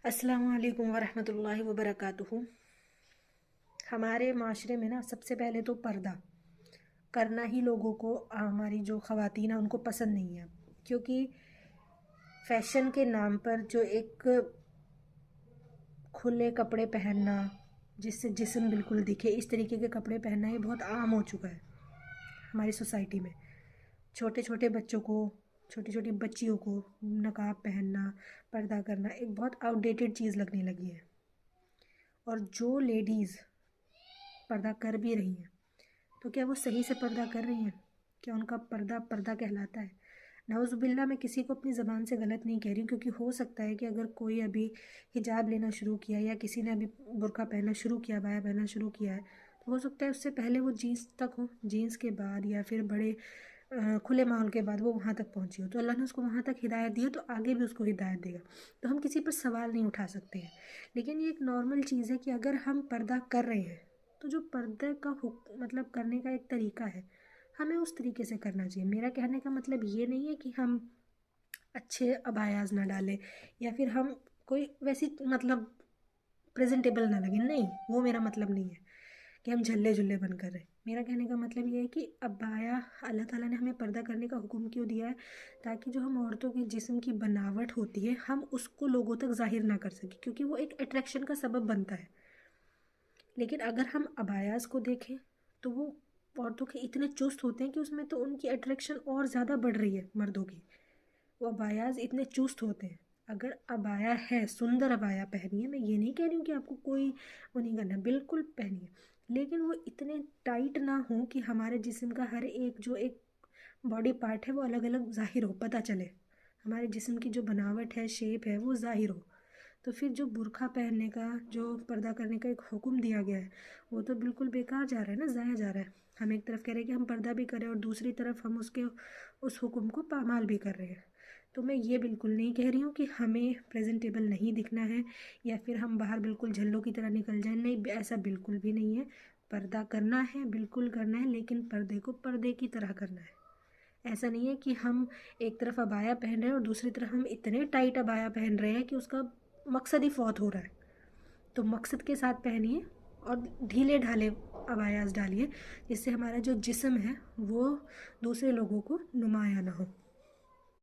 السلام علیکم ورحمۃ اللہ وبرکاتہ۔ ہمارے معاشرے میں نا سب سے پہلے تو پردہ کرنا ہی لوگوں کو، ہماری جو خواتین ہیں ان کو پسند نہیں ہے، کیونکہ فیشن کے نام پر جو ایک کھلے کپڑے پہننا، جس سے جسم بالکل دکھے، اس طریقے کے کپڑے پہننا یہ بہت عام ہو چکا ہے ہماری سوسائٹی میں۔ چھوٹے چھوٹے بچوں کو، چھوٹی چھوٹی بچیوں کو نقاب پہننا، پردہ کرنا ایک بہت آؤٹ ڈیٹڈ چیز لگنے لگی ہے۔ اور جو لیڈیز پردہ کر بھی رہی ہیں تو کیا وہ صحیح سے پردہ کر رہی ہیں؟ کیا ان کا پردہ پردہ کہلاتا ہے؟ نعوذ باللہ، میں کسی کو اپنی زبان سے غلط نہیں کہہ رہی ہوں، کیونکہ ہو سکتا ہے کہ اگر کوئی ابھی حجاب لینا شروع کیا یا کسی نے ابھی برقع پہننا شروع کیا، بایا پہننا شروع کیا ہے، تو ہو سکتا ہے اس سے پہلے وہ جینس تک ہو، جینس کے بعد یا پھر بڑے کھلے ماحول کے بعد وہ وہاں تک پہنچی ہو، تو اللہ نے اس کو وہاں تک ہدایت دی ہے تو آگے بھی اس کو ہدایت دے گا۔ تو ہم کسی پر سوال نہیں اٹھا سکتے ہیں، لیکن یہ ایک نارمل چیز ہے کہ اگر ہم پردہ کر رہے ہیں تو جو پردے کا مطلب کرنے کا ایک طریقہ ہے، ہمیں اس طریقے سے کرنا چاہیے۔ میرا کہنے کا مطلب یہ نہیں ہے کہ ہم اچھے عبایاز نہ ڈالیں یا پھر ہم کوئی ویسی مطلب پریزنٹیبل نہ لگیں، نہیں، وہ میرا مطلب نہیں ہے کہ ہم جھلے جھلے بن کر رہے۔ میرا کہنے کا مطلب یہ ہے کہ عبایا اللہ تعالیٰ نے ہمیں پردہ کرنے کا حکم کیوں دیا ہے؟ تاکہ جو ہم عورتوں کے جسم کی بناوٹ ہوتی ہے ہم اس کو لوگوں تک ظاہر نہ کر سکیں، کیونکہ وہ ایک اٹریکشن کا سبب بنتا ہے۔ لیکن اگر ہم عبایاز کو دیکھیں تو وہ عورتوں کے اتنے چست ہوتے ہیں کہ اس میں تو ان کی اٹریکشن اور زیادہ بڑھ رہی ہے مردوں کی۔ وہ عبایاز اتنے چست ہوتے ہیں۔ اگر عبایا ہے، سندر عبایا پہنیے، میں یہ نہیں کہہ رہی ہوں کہ آپ کو کوئی وہ نہیں کرنا، بالکل پہنیے، لیکن وہ اتنے ٹائٹ نہ ہوں کہ ہمارے جسم کا ہر ایک جو ایک باڈی پارٹ ہے وہ الگ الگ ظاہر ہو، پتہ چلے، ہمارے جسم کی جو بناوٹ ہے، شیپ ہے، وہ ظاہر ہو۔ تو پھر جو برقع پہننے کا، جو پردہ کرنے کا ایک حکم دیا گیا ہے، وہ تو بالکل بیکار جا رہا ہے نا، ضائع جا رہا ہے۔ ہم ایک طرف کہہ رہے ہیں کہ ہم پردہ بھی کریں اور دوسری طرف ہم اس حکم کو پامال بھی کر رہے ہیں۔ تو میں یہ بالکل نہیں کہہ رہی ہوں کہ ہمیں پریزنٹیبل نہیں دکھنا ہے یا پھر ہم باہر بالکل جھلوں کی طرح نکل جائیں، نہیں، ایسا بالکل بھی نہیں ہے۔ پردہ کرنا ہے، بالکل کرنا ہے، لیکن پردے کو پردے کی طرح کرنا ہے۔ ایسا نہیں ہے کہ ہم ایک طرف عبایا پہن رہے ہیں اور دوسری طرف ہم اتنے ٹائٹ عبایا پہن رہے ہیں کہ اس کا مقصد ہی فوت ہو رہا ہے۔ تو مقصد کے ساتھ پہنیے اور ڈھیلے ڈھالے عبایاز ڈالیے، جس سے ہمارا جو جسم ہے وہ دوسرے لوگوں کو نمایاں نہ ہو۔